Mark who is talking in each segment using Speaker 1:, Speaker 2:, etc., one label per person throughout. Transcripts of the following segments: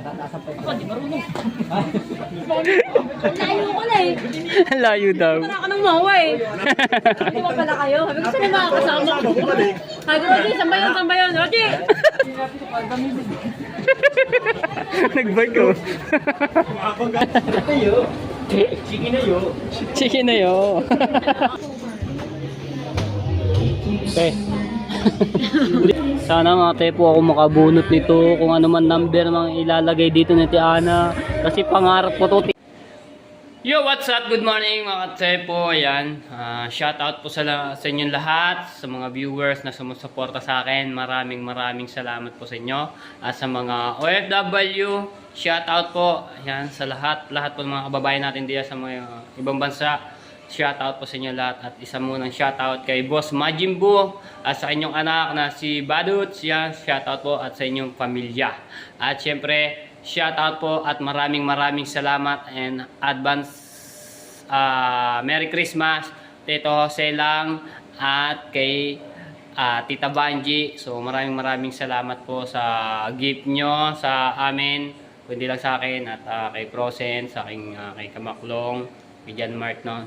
Speaker 1: Ako, di marunong. Layo ko na eh.
Speaker 2: Layo daw.
Speaker 1: Para ka nang mawa eh. Di ba pala kayo? Sabi ko saan yung mga kasama ko? Sabi ko, Roji, saan ba yun? Roji!
Speaker 2: Nag-bike ko.
Speaker 3: Chicken na yo.
Speaker 2: Chicken na yo. Okay. Sana mga tepo ako makabunot nito kung ano man number mga ilalagay dito ni Tiana kasi pangarap ko to. Yo, what's up? Good morning mga tepo. Ayan, shout out po sa inyong lahat, sa mga viewers na sumusuporta sa akin. Maraming salamat po sa inyo. At sa mga OFW, shout out po. Ayan, sa lahat po ng mga kababayan natin diyan sa mga ibang bansa. Shout out po sa inyo lahat. At isa munang shout out kay Boss Majimbo at sa inyong anak na si Baduts. Yan, shout out po at sa inyong pamilya. At syempre, shout out po at maraming salamat and advance Merry Christmas Tito Jose lang at kay Tita Banji. So maraming salamat po sa gift nyo sa amin, kundi lang sa akin at kay Prosen, sa aking kay Kamaklong, kay Jan Mark, no?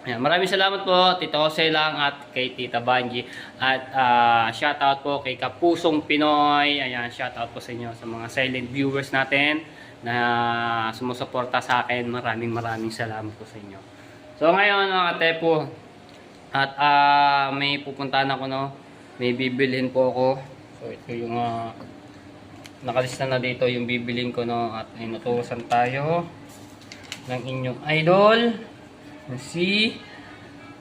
Speaker 2: Ayan, maraming salamat po Tito Jose lang at kay Tita Banji. At shoutout po kay Kapusong Pinoy. Ayan, shoutout po sa inyo sa mga silent viewers natin na sumusuporta sa akin. Maraming salamat po sa inyo. So ngayon mga tepo, at may pupuntahan ako, no? May bibilhin po ako. So ito yung nakalista na dito yung bibilhin ko, no? At inutusan tayo ng inyong idol si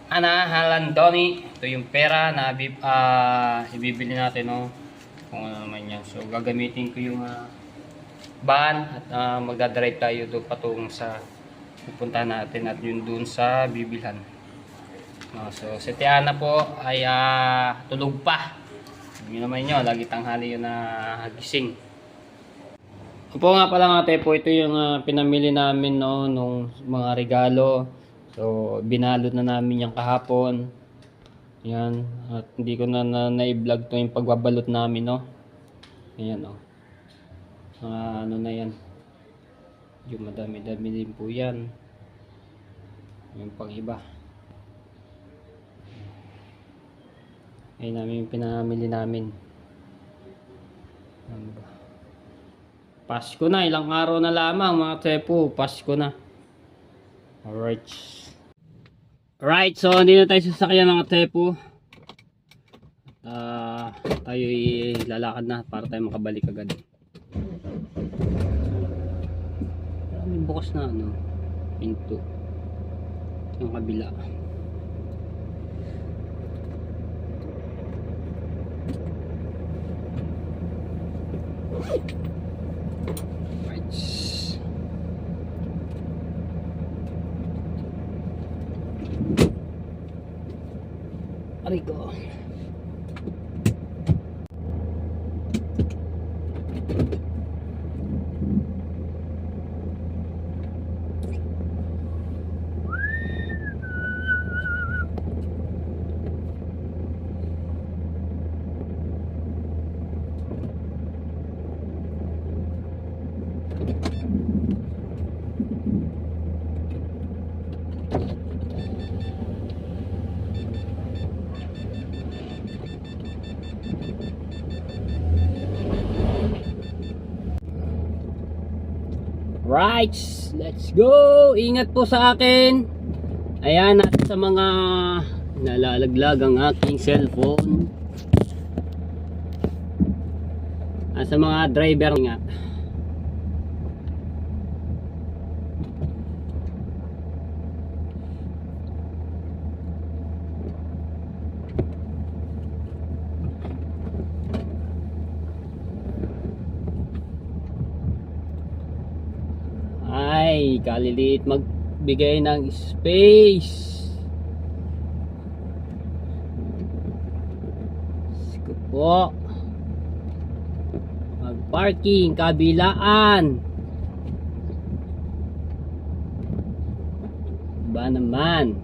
Speaker 2: Ana Halandoni. Ito yung pera na ibibili natin, no? Kung ano naman yan. So gagamitin ko yung van at magdadrive tayo doon patung sa pupunta natin at yun doon sa bibilhan. So si Tiana po ay tulog pa. Yun naman nyo, lagi tanghali yun na gising. Opo nga pala mga tepo, ito yung pinamili namin, no, nung mga regalo. So, binalot na namin yung kahapon. Ayan. At hindi ko na-vlog to yung pagbabalot namin, no. Ayan, no. Ano na yan. Yung madami-dami din po yan. Yung pang iba. Ayan namin yung pinamili namin. Ano ba? Pasko na. Ilang araw na lamang mga tepo. Pasko na. Alright. Right, so hindi na tayo sasakyan mga tepo. Tayo lalakad na para tayo makabalik agad. May bukas na pinto yung kabila. Right. Arigo. Right, let's go. Ingat po sa akin. Ayan, at sa mga nalalaglag ang aking cellphone. At sa mga driver, ingat. Ay, kaliliit magbigay ng space. Sige po. Mag-parking, kabilaan. Ba naman?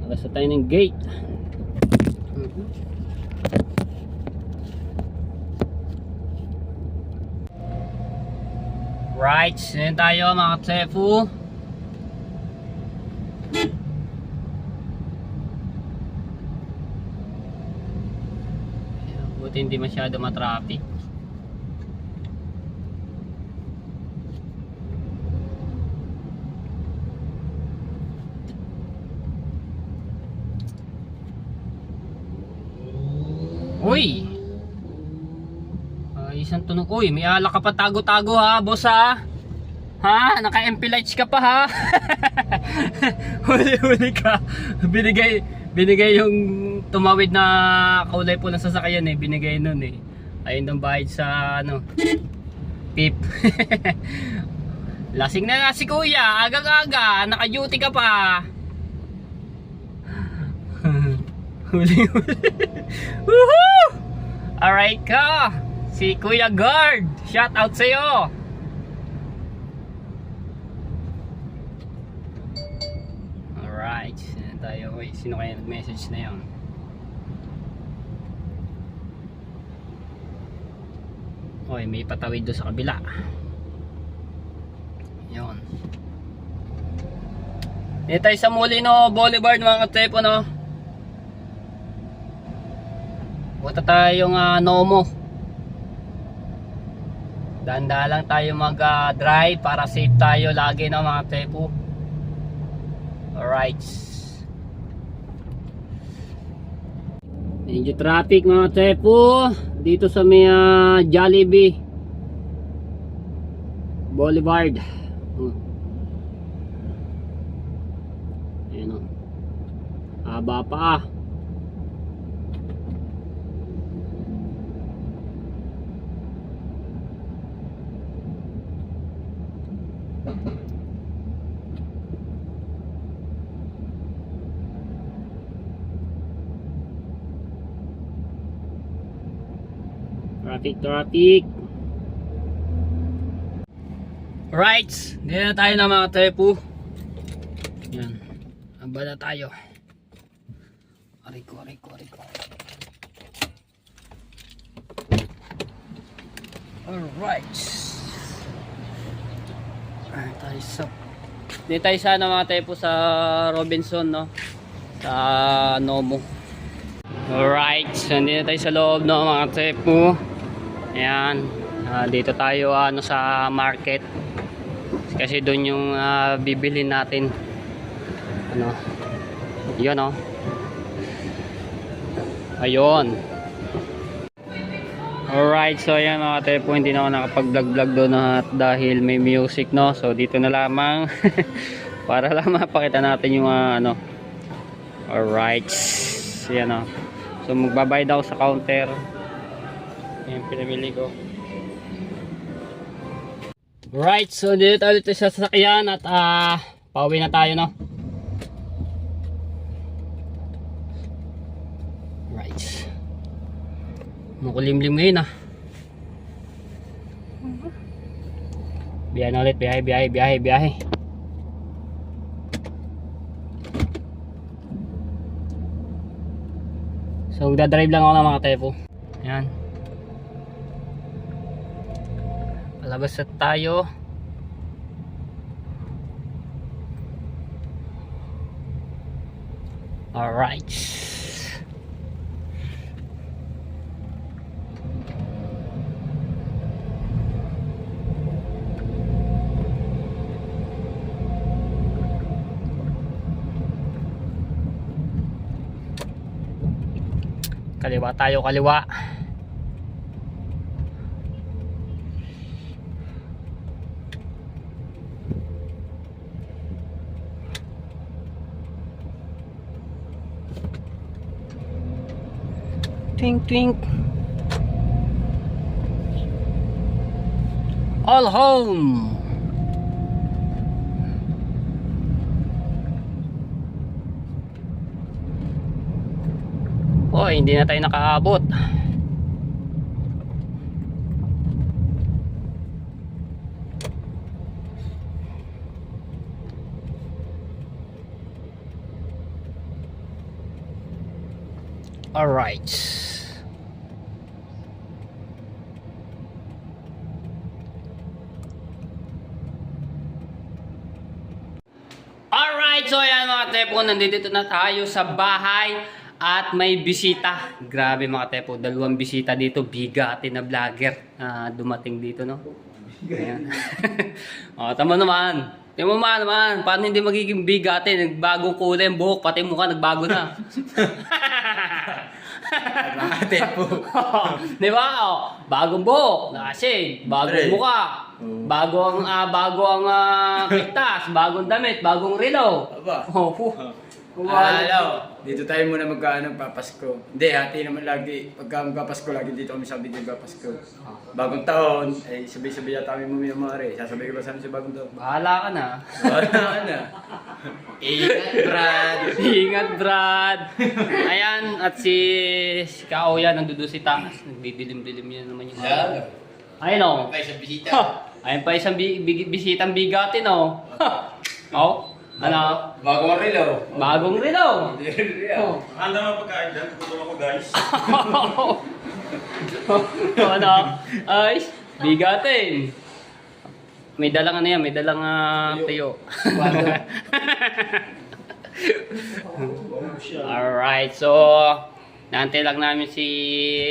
Speaker 2: Basta tayo ng gate. Right, sinin tayo mga katsefu. Buti hindi masyado matraffic. Uy! Isang tunog. Uy, may alak ka pa tago-tago ha, boss ha? Ha? Naka-MP lights ka pa ha? Huli-huli ka. Binigay yung tumawid na kulay po ng sasakyan eh. Binigay nun eh. Ayun ng bayad sa ano, tip. Lasing na si kuya. Aga-aga. Naka-duty ka pa. Huli-huli. Woohoo! Alright ka. Si Kuya Guard. Shout out sa'yo. Alright. Sino tayo? Uy, sino kaya nag-message na yun? Uy, may patawid doon sa kabila. Yun. Dito tayo sa Molino Boulevard mga katepo, no? Punta tayong Nomo. Danda lang tayo mag-drive para safe tayo lagi na mga tepo. Alright. Medyo traffic mga tepo dito sa may Jollibee Boulevard. Ayan o. Haba pa. Traffic. Right, dito na tayo na mga tepo. Yan. Aba na tayo. Ariko. Alright. Dito tayo sana mga tepo sa Robinson, no? Sa Nomo. Alright, so dito tayo sa loob, no mga tepo. Ayan, dito tayo sa market kasi doon yung bibilhin natin ano, yun o, ayun. Alright, so ayan mga tepo, hindi na ako nakapag-vlog doon dahil may music, no, so dito na lamang para lang mapakita natin yung ano. Alright, ayan o, so magbabayad ako sa counter. Yung pinamili ko. Right, so dito tayo sa sasakyan at pauwi na tayo, no? Right. Makulimlim ngayon Biyahe na ulit, biyahe. So magdadrive lang ako ng mga tepo. Ayan. Labas na tayo. Alright. Kaliwa tayo, kaliwa. Twink. All home. Oh, hindi na tayo nakaabot. Alright. Alright, so ayan mga tepo, nandito na tayo sa bahay at may bisita. Grabe mga tepo, dalawang bisita dito, bigati na vlogger dumating dito, no? Ayan. O, tama naman. Tingnan mo naman, paano hindi magiging bigati? Nagbagong kulay ang buhok, pati mukha nagbago na.
Speaker 3: Mga tepo.
Speaker 2: Di ba? O, bagong buhok, nakashade, bagong mukha. Bago ang piktas, bagong damit, bagong relo.
Speaker 3: Aba.
Speaker 2: Oh,
Speaker 3: Dito tayo muna papasko. Hindi, hati naman lagi. Pagka magpapasko, lagi dito kami sabi din papasko. Bagong taon, ay sabay-sabay yata kami mumiyamari. Sasabay ko ba sana sa bagong taon?
Speaker 2: bahala ka na.
Speaker 3: Wala ka na. Ingat, Brad.
Speaker 2: Ingat, Brad. Ayan, at si Kao yan, nandudo si taas. Nagdidilim-dilim yan naman yung ayun o.
Speaker 3: Ay, sa bisita.
Speaker 2: Ayun pa isang bisitang bigatin o. Oh, ano?
Speaker 3: Bagong relo.
Speaker 2: Bagong relo. Oh.
Speaker 4: Handa mga pagkain dyan, gutom ako guys.
Speaker 2: Ano? Ay, bigatin. May dalang ano yan, may dalang tuyo. Alright, so naantay lang namin si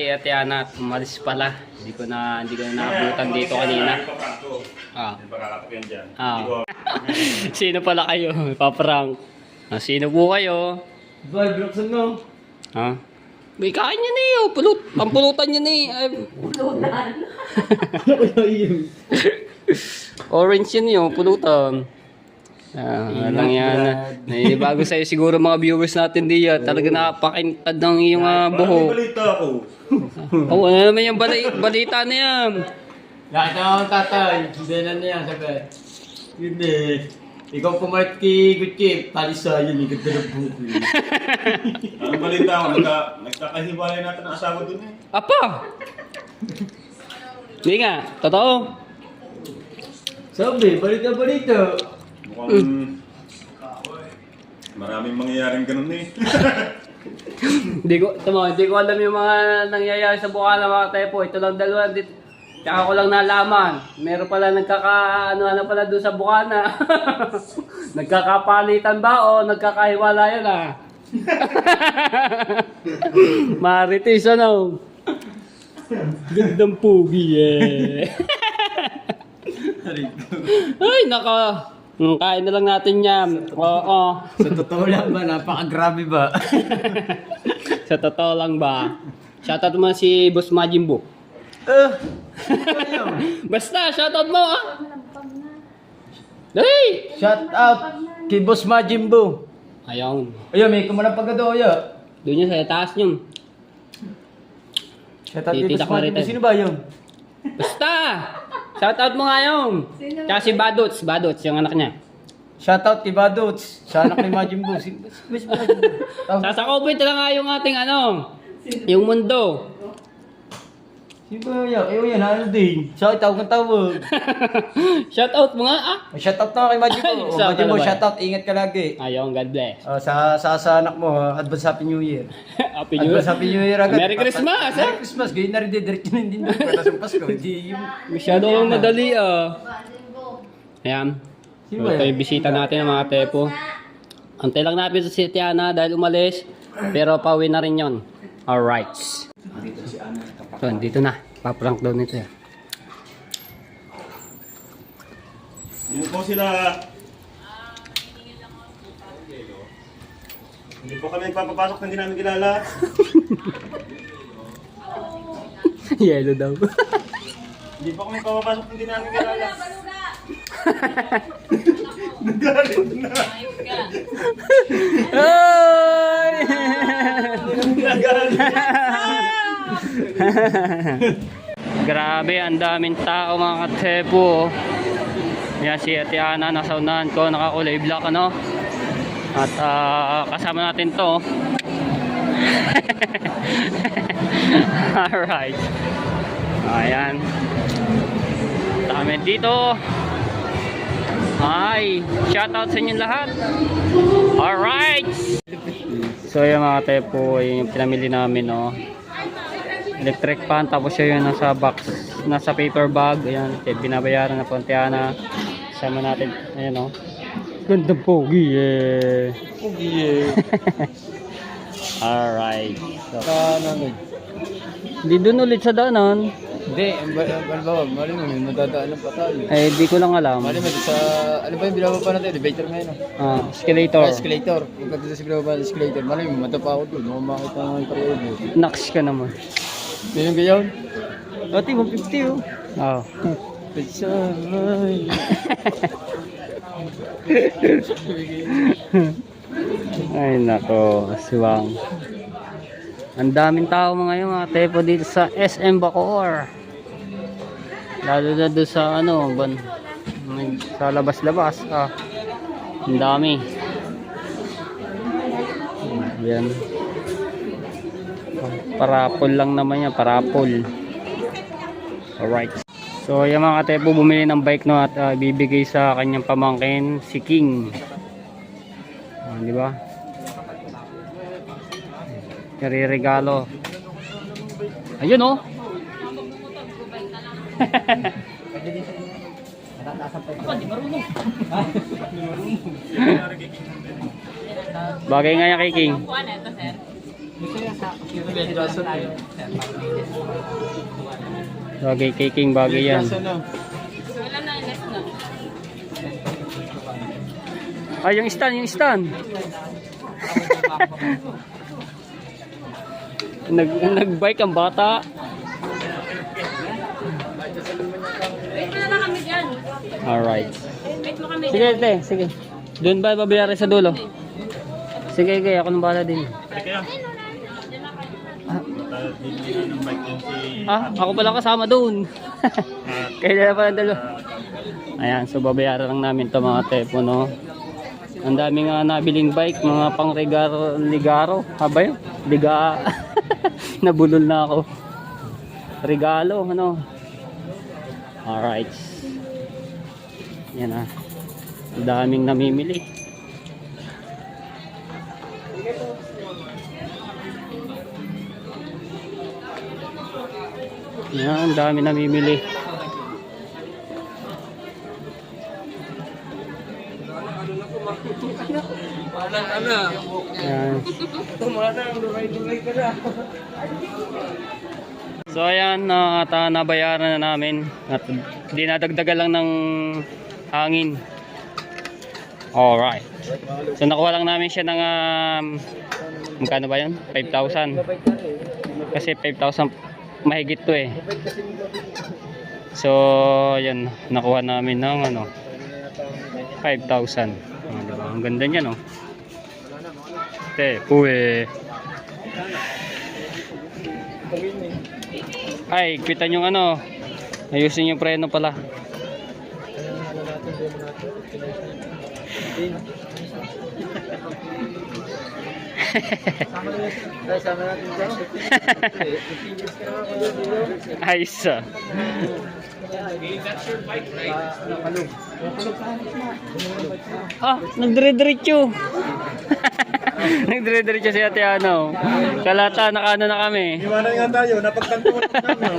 Speaker 2: Ate Ana at umalis pala. Hindi ko na naabutan dito kanina. Ah.
Speaker 4: Hindi pa kakatapian dyan.
Speaker 2: Ah. Sino pala kayo? Paprank. Sino po kayo?
Speaker 3: Boy, Broxon mo.
Speaker 2: Ha? May kain niya na yun. Pampulutan niya na yun. Orange yun yun, pulutan. Lang yan. Bago sa'yo siguro mga viewers natin diyan. Talaga nakapakintad ng iyong buhok.
Speaker 4: May balita ako.
Speaker 2: Oo, ano naman yung balita na yan?
Speaker 3: Lahat na akong tatay. Hindi na niya, sabi. Hindi. Ikaw pumalit kay Gucci, talisa yun, ikot na ng buko.
Speaker 4: Anong balita ako? Nagkakahiwalay natin ang asawa dun eh.
Speaker 2: Apa! Hindi nga, totoo.
Speaker 3: Sabi, balita.
Speaker 4: Mukhang maraming mangyayaring ganun eh.
Speaker 2: Hindi ko alam yung mga nangyayari sa Bukana mga tepo. Ito lang dalawa dito. Tsaka ko lang nalaman. Meron pala ano pala doon sa Bukana. Nagkakapalitan ba o nagkakahiwalayan Marites ano? Gandang pugi eh. Ay naka. Kain na lang natin yan. Oo.
Speaker 3: Sa totoo lang ba, napakagrabe ba?
Speaker 2: Sa totoo lang ba? Shoutout mo si Boss Majimbo. Basta, shoutout mo Hey!
Speaker 3: Shout out kay Boss Majimbo.
Speaker 2: Ayun.
Speaker 3: Ayun, may kumalang pagkadoya.
Speaker 2: Doon yun sa taas yun.
Speaker 3: Shout out kay
Speaker 2: Tititak
Speaker 3: Boss
Speaker 2: na rin
Speaker 3: Majimbo.
Speaker 2: tayo.
Speaker 3: Sino ba yun?
Speaker 2: Basta! Shoutout mo nga yun. Tsaka si Badots, yung anak niya.
Speaker 3: Shout out kay Badots. Sa anak ni Majimbo. Sino ba si Boss Majimbo?
Speaker 2: Sasakopit na nga yung ating yung mundo.
Speaker 3: Sino ba yun? Ayaw yan, ano din? Sa tawag ng tawag.
Speaker 2: Shoutout mo nga
Speaker 3: Shout out na kay Majimbo.
Speaker 2: Sa
Speaker 3: Majimbo,
Speaker 2: talaga.
Speaker 3: shout out. Ingat ka lagi.
Speaker 2: Ayun, God bless.
Speaker 3: Sa anak mo, advance Happy New Year.
Speaker 2: Happy New Year.
Speaker 3: Advance Happy New Year agad.
Speaker 2: Merry Christmas,
Speaker 3: Merry Christmas. Ganyan na rin diretso na din doon. Para sa Pasko. Hindi yung...
Speaker 2: Masyado kang madali Ayan.
Speaker 3: Sino ba
Speaker 2: Ito
Speaker 3: yan?
Speaker 2: yung bisita natin ng mga tepo. Antay lang natin sa si Tiana dahil umalis. Pero pauwi na rin yun. Alright. So, dito na. Paprank daw nito
Speaker 4: Yun po sila. Hindi po kami nagpapapasok na hindi namin kilala.
Speaker 2: Yellow daw.
Speaker 4: Hindi po kami nagpapapasok na hindi namin kilala. Nagalit na.
Speaker 2: Ay! Grabe, ang daming tao mga katepo. Yan si Ate Ana, nasa unahan ko, nakakulay black ano. At kasama natin to. Alright. Ayan. Dami dito. Hi, shoutout sa inyo lahat. Alright. So yung mga tepo, yung pinamili namin, no. Electric fan, tapos yun nasa box, nasa paper bag. Ayan, binabayaran na po ang Tiana. Sama natin, ayan, no. Gandang pogi, eh.
Speaker 3: Pogi eh.
Speaker 2: Alright. So,
Speaker 3: Ano?
Speaker 2: di dun ulit sa daanan.
Speaker 3: Hindi, ano ba? Mali mo, may madadaanan pa tayo.
Speaker 2: Eh, di ko lang alam.
Speaker 3: Mali mo, sa, ano ba yung binaba pa natin? Elevator ngayon.
Speaker 2: Escalator.
Speaker 3: Escalator. Kung pagdating sa binaba ng escalator, mali mo, matapa ako doon. Kung makita nga yung period.
Speaker 2: Naks ka naman.
Speaker 3: Yan yung gayon. Ati, 150 oh.
Speaker 2: Oh.
Speaker 3: Pagsamay.
Speaker 2: Ay nako, aswang. Ang daming tao ngayon mga tepo dito sa SM Bacoor. Lalo na doon sa ano, sa labas-labas. Ang dami. Yan. Parapol lang naman yan, parapol. Alright. So yung mga tepo bumili ng bike, no, at bibigay sa kanyang pamangkin si King. Di ba? Regalo. Ayun, oh. Bagay nga yan kay King. Bagay kay King, bagay yan. Ay, yung stand, yung stand. Nag-bike ang bata.
Speaker 1: Wait mo na lang kami dyan.
Speaker 2: Alright.
Speaker 1: Wait mo kami
Speaker 2: Sige, te, sige. Doon ba babayaran sa dulo? Sige, sige, ako nang bahala din. Ako pala kasama doon. Kaya na pala dalo. Ayan, so babayaran lang namin to mga tepo, no. Ang dami nga nabiling bike, mga pang ligaro. Haba yun? Liga. Nabulol na ako. Regalo, ano. Alright. Yan ah. Ang daming namimili. Yan, ang dami namimili. Yan. So ayan, nabayaran na namin at dinadagdagan lang ng hangin. Alright. So nakuha lang namin siya ng magkano ba yun? 5,000. Kasi 5,000 mahigit to eh. So yun, nakuha namin ng 5,000. Diba? Ang ganda niya, no? Uwe. Ay, kita yung ayusin yung preno pala. Ayos ah. Nagdire-diretso. Nagdire-diretso si Ate Ano. Kalata, nakano na kami.
Speaker 4: Iwanan nga tayo, napagtanto ko namin.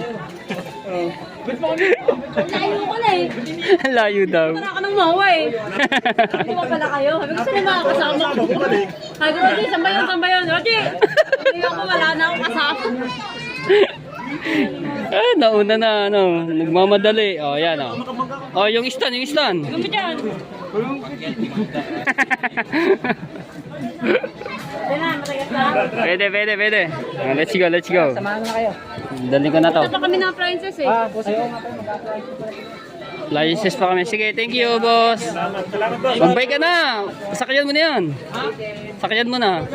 Speaker 1: Layo ko na eh.
Speaker 2: Layo daw.
Speaker 1: Para ka nang mawa eh. Hindi mo pala kayo. Sabi ko sila mga kasama ko. Sabi ko, Rocky, sambayon. Rocky! Hindi ako, wala na akong kasama.
Speaker 2: Nauna na, nagmamadali. Yan, yung stand,
Speaker 1: Gumi dyan. Matagas na.
Speaker 2: Pwede. Let's go.
Speaker 3: Samahan na kayo.
Speaker 2: Daling ko na to.
Speaker 1: Ito pa kami ng princess eh.
Speaker 2: Licenses pa kami. Sige, thank you, boss. Magbay ka na. Sakyan mo na yan. Sakyan mo na.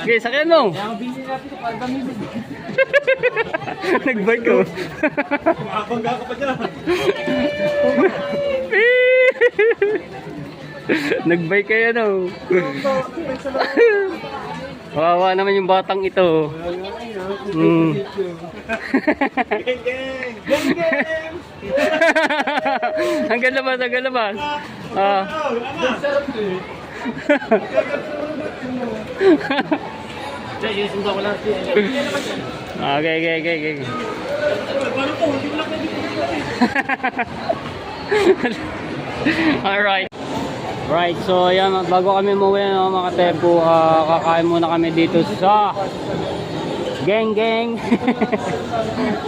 Speaker 2: Okay, sakyan mo. Nagbay ko.
Speaker 4: Makabangga ka pa dyan.
Speaker 2: Nagbay kayo, no? Wawa naman yung batang ito. Hanggang labas. Okay, okay, okay, okay. Alright. Right, so ayan, bago kami umuwi no, mga tepo, kakain muna kami dito sa Geng Geng.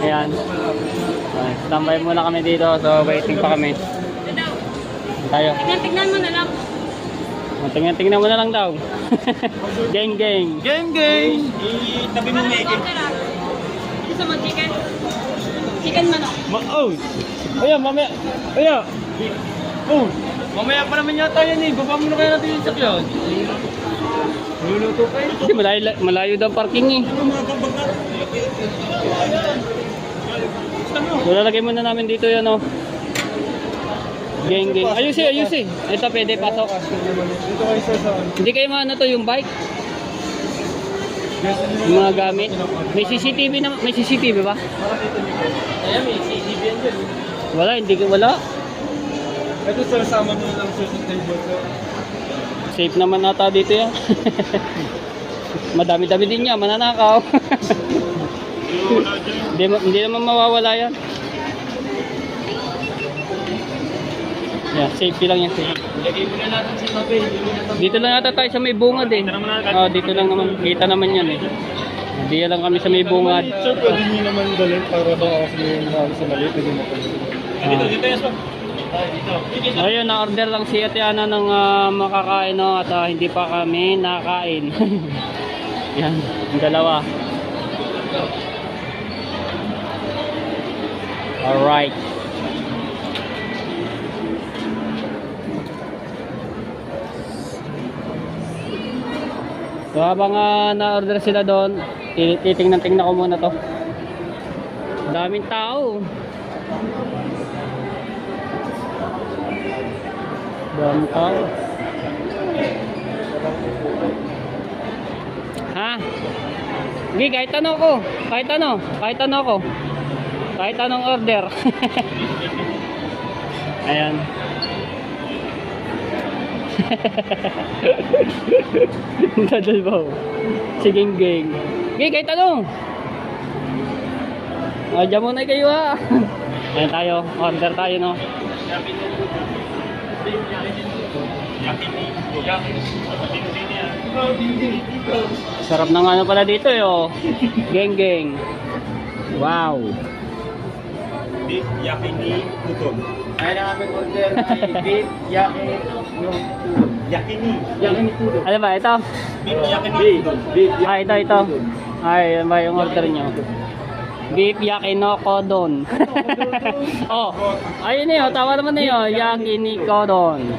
Speaker 2: Ayan. Standby muna kami dito, so waiting pa kami. Tayo.
Speaker 1: Tignan mo na lang.
Speaker 2: Tingnan mo na lang daw. Geng Geng.
Speaker 4: Gang gang! Itabi mo may
Speaker 1: Gusto mo chicken? Chicken manok.
Speaker 2: Oh! Ayan, mamaya. Ayan. Oh! Mamaya pa naman yata yan eh. Baba muna kaya natin yung sakyan. Luluto pa eh. Kasi malayo daw parking eh. So lalagay muna namin dito yan oh. Geng geng. Ayusin, ayusin. Ito pwede pasok. Hindi kayo maano to yung bike? Yung mga gamit. May CCTV na, may CCTV ba?
Speaker 3: Ayan, may CCTV yan dyan.
Speaker 2: Wala, hindi ko wala.
Speaker 3: Ito sir, sama nyo lang sir sa table sir.
Speaker 2: Safe naman nata dito yan. Madami-dami din niya, mananakaw. Hindi naman mawawala yan. Yeah, safety lang yan.
Speaker 3: Ilagay mo na natin sa tabi.
Speaker 2: Dito lang yata tayo sa may bungad eh. Oh, dito lang naman. Kita naman yan eh. Hindi lang kami sa may bungad.
Speaker 3: Sir, pwede nyo naman dalhin para baka kasi yung mga sa mali, pwede mo pwede.
Speaker 4: Dito, yes po.
Speaker 2: Ayun, na-order lang si Ate Ana ng makakain no, at hindi pa kami nakain. Yan, yung dalawa. Alright. So habang na-order sila doon, titingnan ko muna to. Daming tao. Daming tao. Ha? Hindi, kahit ano ko. Kahit ano ko. Kahit anong order. Ayan. Dadal ba? Si Geng Geng. Geng, kahit ano. Diyan muna kayo ha. Ayan tayo. Order tayo no. Sarap ng ano pala dito yo. Geng Geng. Wow.
Speaker 4: Beef yakini udon.
Speaker 3: Ay na aming order ay beef, yaki, yung
Speaker 4: Yakini.
Speaker 3: yakini tudong.
Speaker 2: Ano ba ito?
Speaker 4: Beef yakini udon.
Speaker 3: Beef,
Speaker 2: Ito. Ay, yan ba yung order nyo? Beef yakinikodon. Oh, ayun eh, tawa naman na yun. Yakinikodon.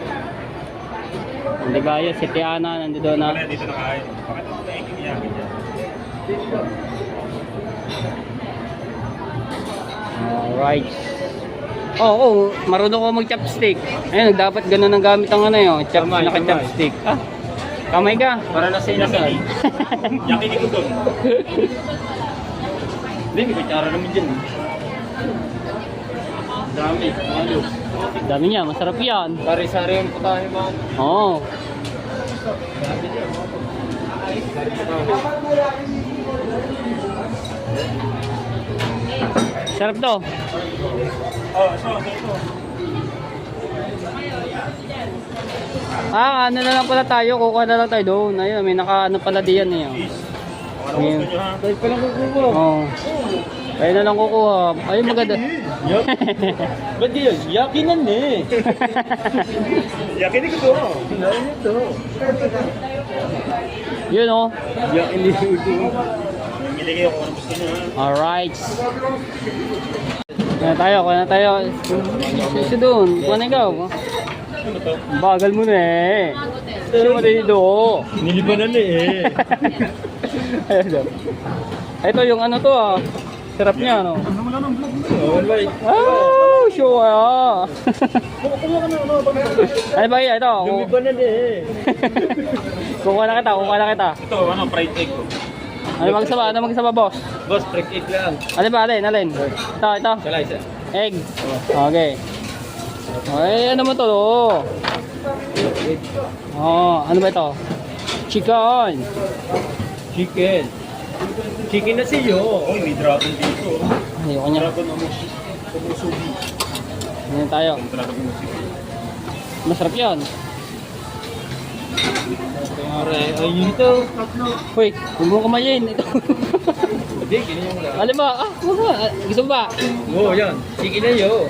Speaker 2: Hindi ba yun? Si Tiana nandito na.
Speaker 4: Wala dito na kain. Bakit ito na yakin dyan?
Speaker 2: Alright. Oh, marunong ko mag-chopstick. Ayun, dapat ganun ang gamit ang ano yun. Naka-chopstick. Ah, kamay ka.
Speaker 3: Para na sa inasal.
Speaker 4: Yakini udon.
Speaker 3: Hindi, may kutsara naman dyan. Dami, ano.
Speaker 2: Dami niya, masarap yan.
Speaker 3: Sari-sari yung putahe mga.
Speaker 2: Oo. Sarap to.
Speaker 4: Oh, ito.
Speaker 2: Ah, ano na lang pala tayo, kukuha na lang tayo doon. Ayun, may naka-ano pala diyan eh.
Speaker 4: Ano gusto nyo ha?
Speaker 3: Dahil palang kukuha.
Speaker 2: Oo. Ayun na lang kukuha. Ayun, maganda.
Speaker 3: Ba't di yun? Yakinan eh.
Speaker 4: Yakini ko to.
Speaker 3: Kinain ito.
Speaker 2: Yun oh.
Speaker 3: Yakin ito.
Speaker 4: Mamili kayo kung ano gusto nyo ha.
Speaker 2: Alright. Kuha na tayo. Sisi doon. Kuha na ikaw.
Speaker 4: Ano to?
Speaker 2: Bagal mo na eh. Sino mo dito?
Speaker 3: Nilibanan eh.
Speaker 2: Ayun. Ito yung ano to ah. Sarap niya no.
Speaker 3: Oh, wala.
Speaker 2: Oh, sure ah. Ano ba yan? Ito.
Speaker 3: Lumibanan eh.
Speaker 2: Kukuha na kita.
Speaker 4: Ito, ano, fried egg ko.
Speaker 2: Ano magsama boss?
Speaker 3: Boss, trick it lang.
Speaker 2: Alin ba? Alin? Ito.
Speaker 3: Kalay sir.
Speaker 2: Egg. Okay. Ay, ano mo to? Oh, ano ba ito? Chicken. Chicken. Chicken na siyo.
Speaker 4: Uy, may dragon dito.
Speaker 2: Ayoko niya.
Speaker 4: Dragon umusubi.
Speaker 2: Ngayon tayo.
Speaker 4: Dragon umusubi.
Speaker 2: Masarap yan. Ayun ito. Hoy, huwag mo kamayin. Ito.
Speaker 3: Hindi, ganyan mo lang.
Speaker 2: Alam ba? Huwag mo. Gusto mo ba?
Speaker 3: Oo, yan. Sige na yun.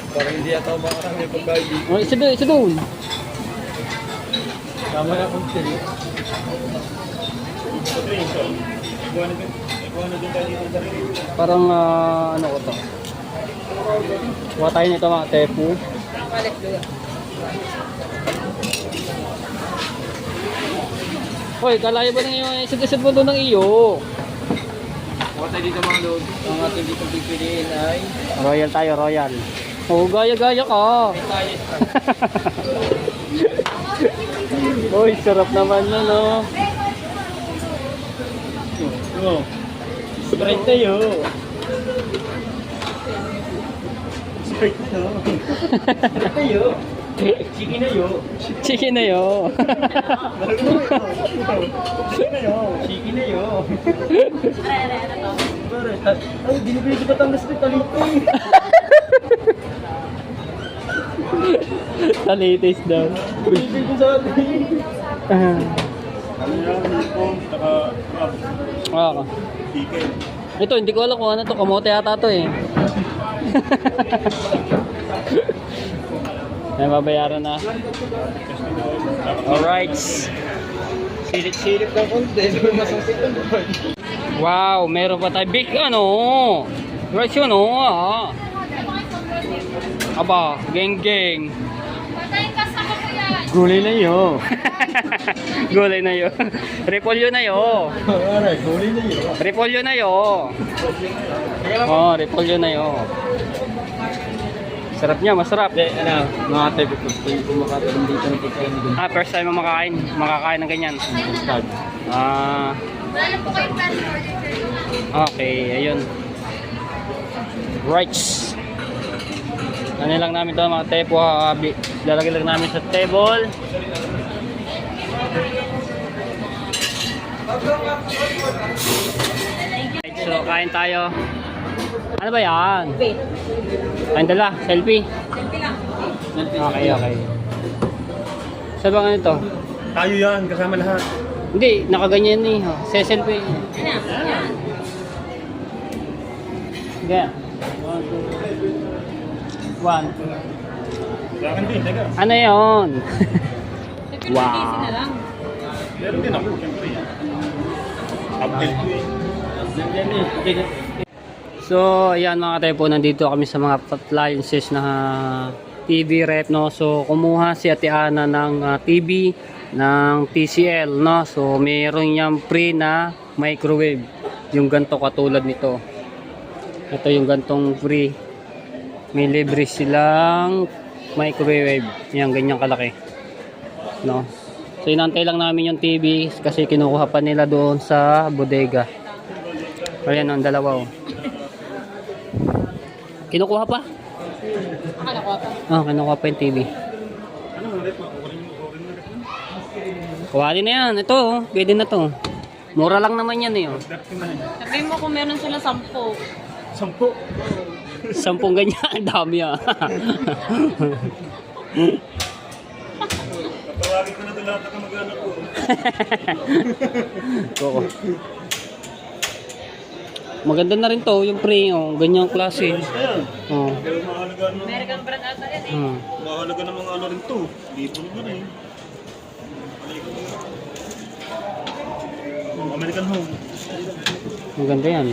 Speaker 3: Parang hindi ata makarami pagkain dito.
Speaker 2: Oh, isa doon, isa doon.
Speaker 3: Tama na kung sili.
Speaker 4: Ito rin ito. Ikuha na din tayo dito sa rin.
Speaker 2: Parang ano ko to. Kuha tayo nito mga tepu. Hoy, kalayo ba nang yung isad-isad mo doon ng iyo?
Speaker 3: Kuha tayo dito mga load. Ang ating dito pipiliin ay...
Speaker 2: Royal tayo, royal. Oh, gaya-gaya ka. Uy, sarap naman na, no?
Speaker 3: Oo. Sprite tayo. Sprite tayo. Sprite tayo. Chicken na yun.
Speaker 2: Chicken na yo.
Speaker 3: Chicken na yun. Chicken na yun. Ay, binibili ko Batangas na talito.
Speaker 2: Talitis daw.
Speaker 3: Binibili ko sa atin.
Speaker 4: Ano yan? Hipon, saka crab.
Speaker 2: Ah,
Speaker 4: Chicken.
Speaker 2: ito, hindi ko alam kung ano to. Kamote yata to eh. May babayaran na. Alright.
Speaker 3: Silip ng konti. Masasik ng doon.
Speaker 2: Wow, meron pa tayo. Big ano. Rice yun oh. Aba, geng. Gulay na yo. Gulay na yo. Repolyo na yo.
Speaker 3: Aray, huli na yun.
Speaker 2: Repolyo na yo. Oh, repolyo na yo. Sarap niya, masarap.
Speaker 3: Ano, mga tabi ko yung kumakain dito ng pagkain dito.
Speaker 2: First time mo makakain ng ganyan. Ah,
Speaker 1: Wala po kayong plan order.
Speaker 2: okay, ayun. Rights. Ano lang namin to mga tepo, lalagay lang namin sa table. Right, so kain tayo. Ano ba yan?
Speaker 1: Wait.
Speaker 2: Kain dala, selfie. Okay. Saan ba ganito?
Speaker 4: Tayo yan, kasama lahat.
Speaker 2: Hindi, nakaganyan eh. Se-selfie.
Speaker 1: Ano? Yan.
Speaker 2: Sige. 1, 2, 3.
Speaker 4: Sa akin din, teka.
Speaker 2: Ano yun?
Speaker 1: Wow. na lang.
Speaker 4: Meron din ako, siyempre. Update ko eh.
Speaker 2: So, ayan mga tepo, nandito kami sa mga appliances na TV rep, no? So, kumuha si Ate Ana ng TV ng TCL, no? So, mayroon niyang free na microwave. Yung ganto katulad nito. Ito yung gantong free. May libre silang microwave. Yan, ganyang kalaki. No? So, inantay lang namin yung TV kasi kinukuha pa nila doon sa bodega. Ayan, ang dalawa, oh. Kinukuha pa?
Speaker 1: Akala ko pa.
Speaker 2: Kinukuha pa yung TV.
Speaker 4: Ano mo ulit? Makukurin mo ulit.
Speaker 2: Kuwali na yan. Ito, oh. Pwede na to. Mura lang naman yan, eh. Oh.
Speaker 1: Sabihin mo kung meron sila 10.
Speaker 2: 10 ganyan. Ang dami, ah.
Speaker 4: Tatawagin ko na ito lahat ng mag-anak ko.
Speaker 2: Oo. Maganda na rin to, yung pre, oh. Ganyang klase.
Speaker 4: Ayan.
Speaker 2: Oh.
Speaker 4: Pero mahalaga ng...
Speaker 1: American brand ata yan eh.
Speaker 4: Mahalaga ng mga ano rin to. Dito naman eh. American Home.
Speaker 2: Maganda yan.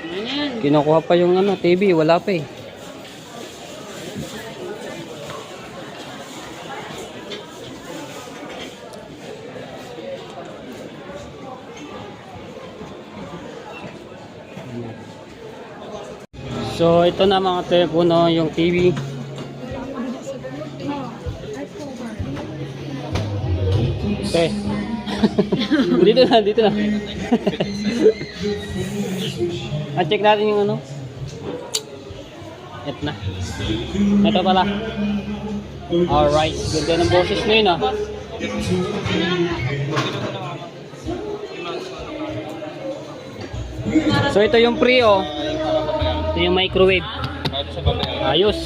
Speaker 1: Ano yan?
Speaker 2: Kinukuha pa yung ano, TV. Wala pa eh. So, ito na mga telepono, yung TV. Okay. dito na. At check natin yung ano. Ito na. Ito pala. Alright. Ganda ng boses na yun ah. So ito yung pre oh. Ito yung microwave. Ayos.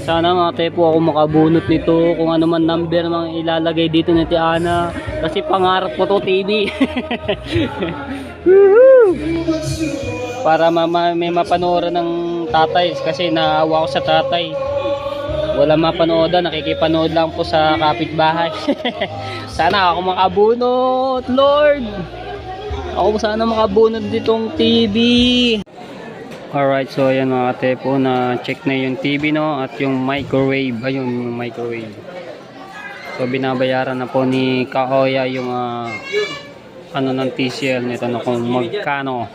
Speaker 2: Sana mga tepo ako makabunot nito kung ano man number mang ilalagay dito ni Tiana. Kasi pangarap ko to TV. Para may mapanooran ng tatay. Kasi naawa ko sa tatay. Wala mapanoodan. Nakikipanood lang po sa kapitbahay. Sana ako makabunot, Lord. Ako sana makabunod ditong TV. Alright, so ayan mga tepo, na check na yung TV no at yung microwave. Ayun yung microwave. So binabayaran na po ni Kaoya yung ano ng TCL nito na kung magkano.